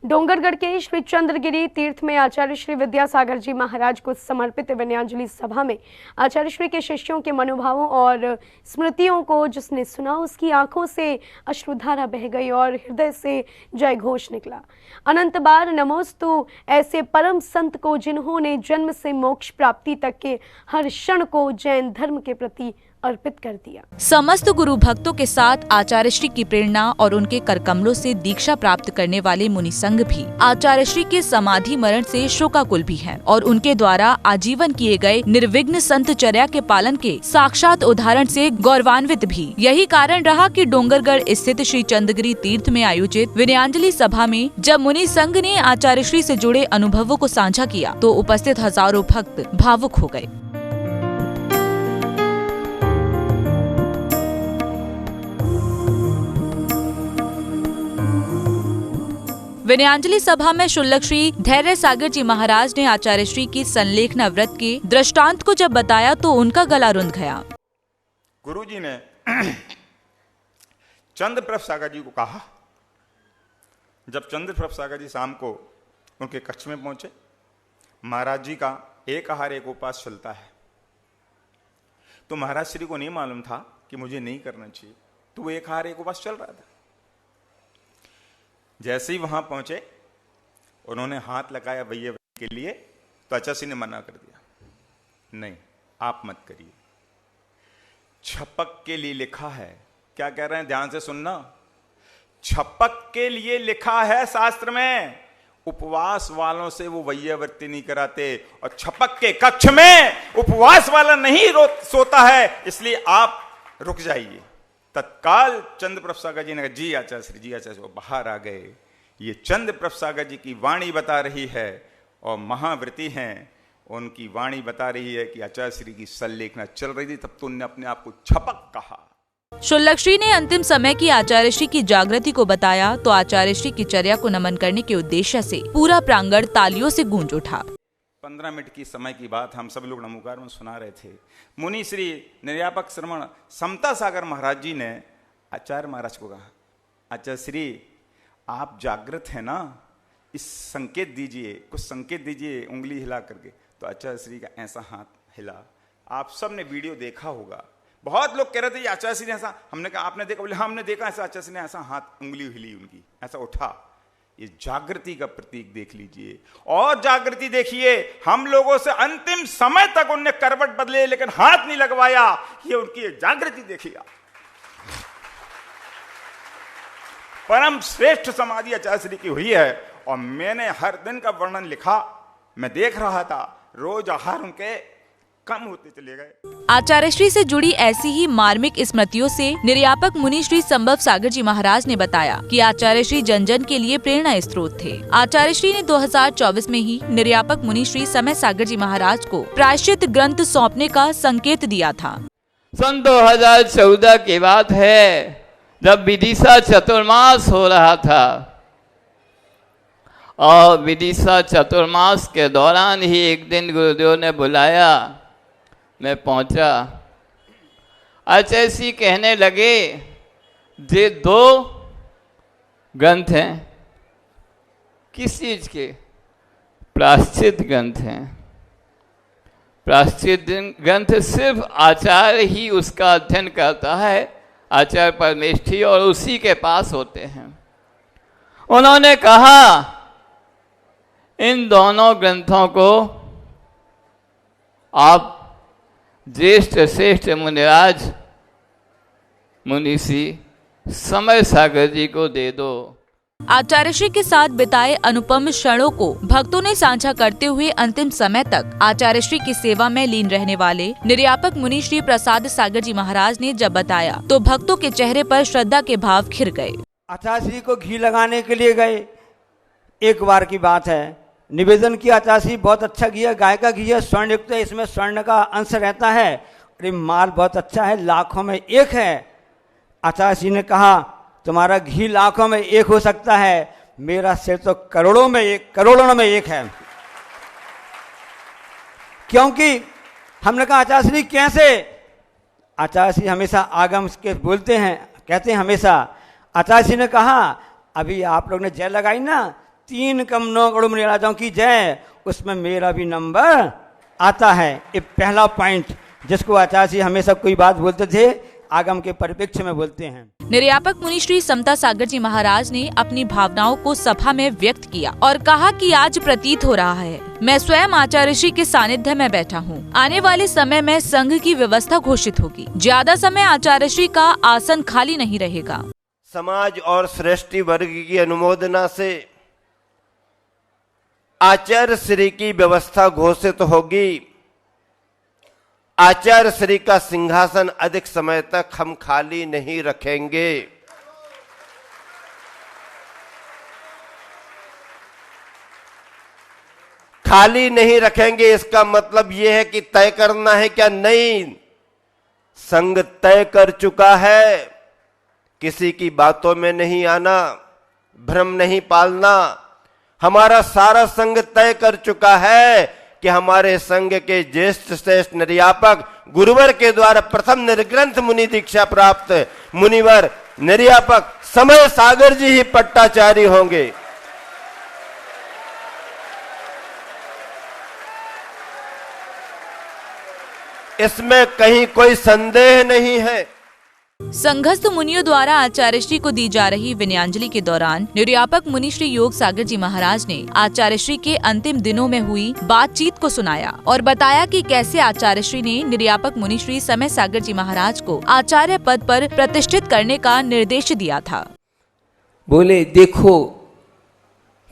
डोंगरगढ़ के श्री चंद्रगिरी तीर्थ में आचार्य श्री विद्यासागर जी महाराज को समर्पित विनयांजलि सभा में आचार्य श्री के शिष्यों के मनोभावों और स्मृतियों को जिसने सुना उसकी आंखों से अश्रुधारा बह गई और हृदय से जय घोष निकला। अनंत बार नमोस्तु ऐसे परम संत को जिन्होंने जन्म से मोक्ष प्राप्ति तक के हर क्षण को जैन धर्म के प्रति अर्पित कर दिया। समस्त गुरु भक्तों के साथ आचार्य श्री की प्रेरणा और उनके करकमलों से दीक्षा प्राप्त करने वाले मुनि संघ भी आचार्य श्री के समाधि मरण से शोकाकुल भी हैं और उनके द्वारा आजीवन किए गए निर्विघ्न संतचर्या के पालन के साक्षात उदाहरण से गौरवान्वित भी। यही कारण रहा कि डोंगरगढ़ स्थित श्री चंद्रगिरी तीर्थ में आयोजित विनयांजलि सभा में जब मुनि संघ ने आचार्य श्री से जुड़े अनुभवों को साझा किया तो उपस्थित हजारों भक्त भावुक हो गए। विनयांजलि सभा में शुल्लक श्री धैर्य सागर जी महाराज ने आचार्य श्री की संलेखना व्रत के दृष्टांत को जब बताया तो उनका गला रुंध गया। गुरुजी ने चंद्रप्रभ सागर जी को कहा, जब चंद्रप्रभ सागर जी शाम को उनके कक्ष में पहुंचे, महाराज जी का एक आहार एक उपवास चलता है, तो महाराज श्री को नहीं मालूम था कि मुझे नहीं करना चाहिए, तो वो एक आहार एक उपवास चल रहा था। जैसे ही वहां पहुंचे उन्होंने हाथ लगाया वैया के लिए, तो आचार्य ने मना कर दिया, नहीं आप मत करिए, छपक के लिए लिखा है। क्या कह रहे हैं, ध्यान से सुनना, छपक के लिए लिखा है शास्त्र में, उपवास वालों से वो वैयावृत्ति नहीं कराते, और छपक के कक्ष में उपवास वाला नहीं सोता है, इसलिए आप रुक जाइए। तत्काल चंद्रप्रभ सागर जी ने कहा, जी आचार्य श्री, जी आचार्य श्री, वो बाहर आ गए। ये चंद्रप्रभ सागर जी की वाणी बता रही है और महाव्रती हैं, उनकी वाणी बता रही है कि आचार्य श्री की संलेखना चल रही थी, तब तो उन्होंने अपने आप को छपक कहा। शुल्लक श्री ने अंतिम समय की आचार्य श्री की जागृति को बताया तो आचार्य श्री की चर्या को नमन करने के उद्देश्य से पूरा प्रांगण तालियों से गूंज उठा। 15 मिनट की समय की बात हम सब लोग नमोकार में सुना रहे थे। मुनि श्री निर्यापक श्रवण समता सागर महाराज जी ने आचार्य महाराज को कहा, आचार्य श्री आप जागृत हैं ना, इस संकेत दीजिए, कुछ संकेत दीजिए उंगली हिला करके। तो आचार्य श्री का ऐसा हाथ हिला। आप सब ने वीडियो देखा होगा, बहुत लोग कह रहे थे आचार्य श्री ने ऐसा, हमने कहा आपने देखा, बोले हाँ हमने देखा, ऐसा आचार्य श्री ने ऐसा हाथ उंगली हिली उनकी, ऐसा उठा। ये जागृति का प्रतीक देख लीजिए, और जागृति देखिए, हम लोगों से अंतिम समय तक उनने करवट बदले लेकिन हाथ नहीं लगवाया, ये उनकी जागृति देखिएगा। परम श्रेष्ठ समाधि आचार्य श्री की हुई है, और मैंने हर दिन का वर्णन लिखा, मैं देख रहा था, रोज आहार उनके कम होते चले गए। आचार्य श्री से जुड़ी ऐसी ही मार्मिक स्मृतियों से निर्यापक मुनि श्री संभव सागर जी महाराज ने बताया कि आचार्य श्री जन जन के लिए प्रेरणा स्रोत थे। आचार्य श्री ने 2024 में ही निर्यापक मुनि श्री समय सागर जी महाराज को प्रायश्चित ग्रंथ सौंपने का संकेत दिया था। सन 2014 की बात है, जब विदिशा चतुर्मास हो रहा था, और विदिशा चतुर्मास के दौरान ही एक दिन गुरुदेव ने बुलाया, मैं पहुंचा। आचार्य श्री कहने लगे, ये 2 ग्रंथ हैं, किस चीज के? प्रायश्चित ग्रंथ हैं। प्रायश्चित ग्रंथ सिर्फ आचार्य ही उसका अध्ययन करता है, आचार्य परमेष्ठी, और उसी के पास होते हैं। उन्होंने कहा इन दोनों ग्रंथों को आप ज्येष्ठ श्रेष्ठ मुनिराज मुनिषी समय सागर जी को दे दो। आचार्य श्री के साथ बिताए अनुपम क्षणों को भक्तों ने साझा करते हुए अंतिम समय तक आचार्य श्री की सेवा में लीन रहने वाले निर्यापक मुनि श्री प्रसाद सागर जी महाराज ने जब बताया तो भक्तों के चेहरे पर श्रद्धा के भाव खिल गए। आचार्य श्री को घी लगाने के लिए गए, एक बार की बात है, निवेदन किया, आचार्य श्री बहुत अच्छा घी है, गाय का घी है, स्वर्ण युक्त है, इसमें स्वर्ण का अंश रहता है, अरे माल बहुत अच्छा है, लाखों में एक है। आचार्य श्री ने कहा तुम्हारा घी लाखों में एक हो सकता है, मेरा सिर तो करोड़ों में एक है। क्योंकि हमने कहा आचार्य श्री कैसे? आचार्य श्री हमेशा आगम के बोलते हैं, कहते हैं हमेशा। आचार्य श्री ने कहा अभी आप लोग ने जय लगाई ना, 3 कम 9 करोड़ मेरे राजाओं की जय, उसमें मेरा भी नंबर आता है। ये पहला पॉइंट जिसको आचार्य जी हमेशा कोई बात बोलते थे, आगम के परिप्रेक्ष्य में बोलते हैं। निर्यापक मुनि श्री समता सागर जी महाराज ने अपनी भावनाओं को सभा में व्यक्त किया और कहा कि आज प्रतीत हो रहा है, मैं स्वयं आचार्य श्री के सानिध्य में बैठा हूँ। आने वाले समय में संघ की व्यवस्था घोषित होगी। ज्यादा समय आचार्य श्री का आसन खाली नहीं रहेगा। समाज और श्रेष्ठी वर्ग की अनुमोदना से आचार्य श्री की व्यवस्था घोषित होगी। आचार्य श्री का सिंहासन अधिक समय तक हम खाली नहीं रखेंगे। खाली नहीं रखेंगे इसका मतलब यह है कि तय करना है क्या? नहीं, संघ तय कर चुका है। किसी की बातों में नहीं आना, भ्रम नहीं पालना। हमारा सारा संघ तय कर चुका है कि हमारे संघ के ज्येष्ठ श्रेष्ठ निर्यापक गुरुवर के द्वारा प्रथम निर्ग्रंथ मुनि दीक्षा प्राप्त मुनिवर निर्यापक समय सागर जी ही पट्टाचार्य होंगे। इसमें कहीं कोई संदेह नहीं है। संघस्थ मुनियों द्वारा आचार्य श्री को दी जा रही विनयाञ्जलि के दौरान निर्यापक मुनि श्री योग सागर जी महाराज ने आचार्य श्री के अंतिम दिनों में हुई बातचीत को सुनाया और बताया कि कैसे आचार्य श्री ने निर्यापक मुनि श्री समय सागर जी महाराज को आचार्य पद पर प्रतिष्ठित करने का निर्देश दिया था। बोले, देखो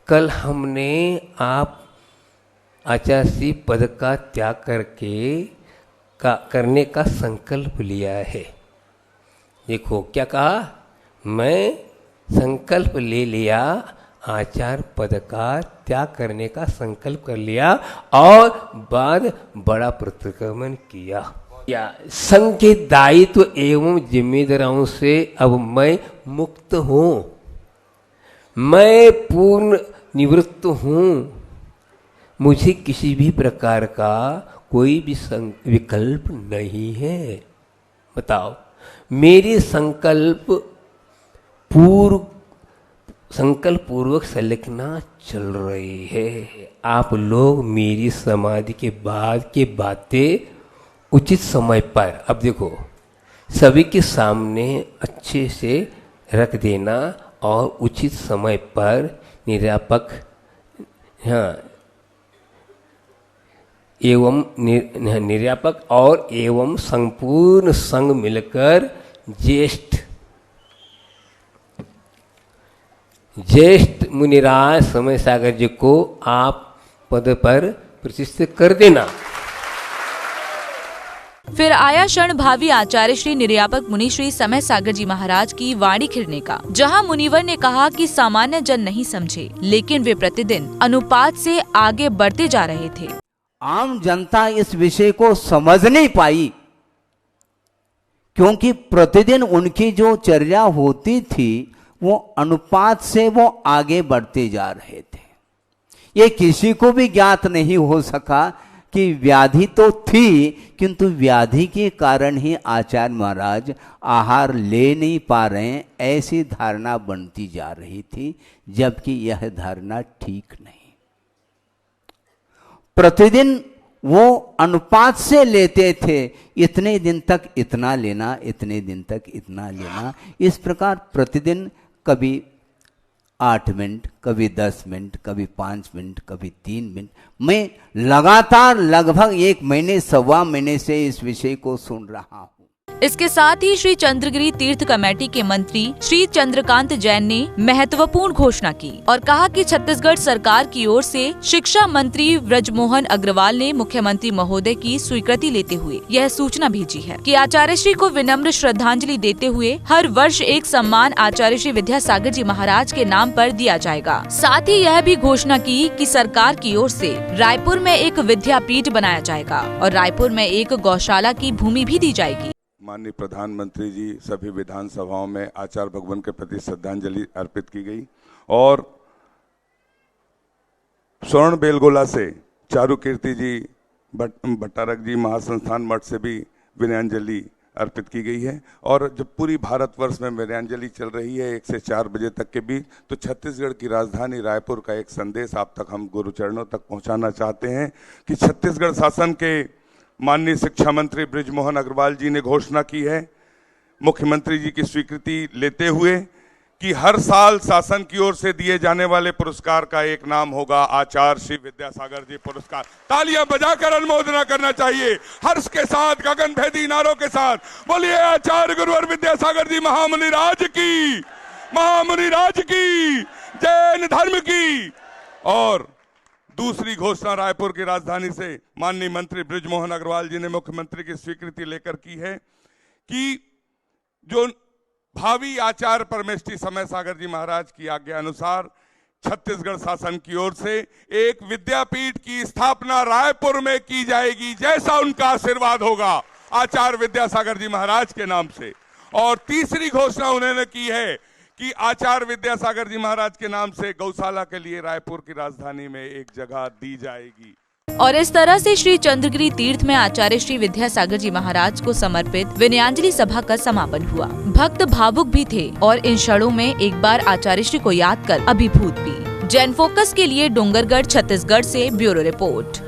कल हमने आप आचार्य श्री पद का त्याग करने का संकल्प लिया है। देखो क्या कहा, मैं संकल्प ले लिया, आचार्य पद का त्याग करने का संकल्प कर लिया और बाद बड़ा प्रतिक्रमण किया। संघ के दायित्व एवं जिम्मेदारियों से अब मैं मुक्त हूँ, मैं पूर्ण निवृत्त हूँ। मुझे किसी भी प्रकार का कोई भी विकल्प नहीं है। बताओ, मेरे संकल्प पूर्वक संलिखना चल रही है। आप लोग मेरी समाधि के बाद के बातें उचित समय पर, अब देखो, सभी के सामने अच्छे से रख देना और उचित समय पर निर्यापक एवं निर्यापक और एवं संपूर्ण संघ मिलकर ज्येष्ठ मुनिराज समय सागर जी को आप पद पर प्रतिष्ठित कर देना। फिर आया क्षण भावी आचार्य श्री निर्यापक मुनि श्री समय सागर जी महाराज की वाणी खिरने का, जहां मुनिवर ने कहा कि सामान्य जन नहीं समझे, लेकिन वे प्रतिदिन अनुपात से आगे बढ़ते जा रहे थे। आम जनता इस विषय को समझ नहीं पाई, क्योंकि प्रतिदिन उनकी जो चर्या होती थी वो अनुपात से वो आगे बढ़ते जा रहे थे। ये किसी को भी ज्ञात नहीं हो सका कि व्याधि तो थी, किंतु व्याधि के कारण ही आचार्य महाराज आहार ले नहीं पा रहे हैं, ऐसी धारणा बनती जा रही थी, जबकि यह धारणा ठीक नहीं। प्रतिदिन वो अनुपात से लेते थे, इतने दिन तक इतना लेना, इतने दिन तक इतना लेना। इस प्रकार प्रतिदिन कभी 8 मिनट, कभी 10 मिनट, कभी 5 मिनट, कभी 3 मिनट। मैं लगातार लगभग 1 महीने, 1.25 महीने से इस विषय को सुन रहा हूँ। इसके साथ ही श्री चंद्रगिरी तीर्थ कमेटी के मंत्री श्री चंद्रकांत जैन ने महत्वपूर्ण घोषणा की और कहा कि छत्तीसगढ़ सरकार की ओर से शिक्षा मंत्री ब्रजमोहन अग्रवाल ने मुख्यमंत्री महोदय की स्वीकृति लेते हुए यह सूचना भेजी है कि आचार्य श्री को विनम्र श्रद्धांजलि देते हुए हर वर्ष एक सम्मान आचार्य श्री विद्यासागर जी महाराज के नाम पर दिया जाएगा। साथ ही यह भी घोषणा की कि सरकार की ओर से रायपुर में एक विद्यापीठ बनाया जाएगा और रायपुर में एक गौशाला की भूमि भी दी जाएगी। माननीय प्रधानमंत्री जी सभी विधानसभाओं में आचार्य भगवान के प्रति श्रद्धांजलि अर्पित की गई और स्वर्ण बेलगोला से चारू कीर्ति जी भट्टारक जी महासंस्थान मठ से भी विनयाञ्जलि अर्पित की गई है। और जब पूरी भारतवर्ष में विनयांजलि चल रही है 1 से 4 बजे तक के बीच, तो छत्तीसगढ़ की राजधानी रायपुर का एक संदेश आप तक हम गुरुचरणों तक पहुंचाना चाहते हैं कि छत्तीसगढ़ शासन के माननीय शिक्षा मंत्री बृजमोहन अग्रवाल जी ने घोषणा की है, मुख्यमंत्री जी की स्वीकृति लेते हुए, कि हर साल शासन की ओर से दिए जाने वाले पुरस्कार का एक नाम होगा आचार्य श्री विद्यासागर जी पुरस्कार। तालियां बजाकर अनुमोदना करना चाहिए हर्ष के साथ, गगनभेदी नारों के साथ। बोलिए आचार्य गुरुवर विद्यासागर जी महामुनि राज की, महामुनि राज की, जैन धर्म की। और दूसरी घोषणा रायपुर की राजधानी से माननीय मंत्री बृजमोहन अग्रवाल जी ने मुख्यमंत्री की स्वीकृति लेकर की है कि जो भावी आचार्य परमेष्ठी समय सागर जी महाराज की आज्ञा अनुसार छत्तीसगढ़ शासन की ओर से एक विद्यापीठ की स्थापना रायपुर में की जाएगी, जैसा उनका आशीर्वाद होगा आचार्य विद्यासागर जी महाराज के नाम से। और तीसरी घोषणा उन्होंने की है कि आचार्य विद्यासागर जी महाराज के नाम से गौशाला के लिए रायपुर की राजधानी में एक जगह दी जाएगी। और इस तरह से श्री चंद्रगिरी तीर्थ में आचार्य श्री विद्यासागर जी महाराज को समर्पित विनयांजलि सभा का समापन हुआ। भक्त भावुक भी थे और इन क्षणों में एक बार आचार्य श्री को याद कर अभिभूत भी। जैन फोकस के लिए डोंगरगढ़ छत्तीसगढ़ से ब्यूरो रिपोर्ट।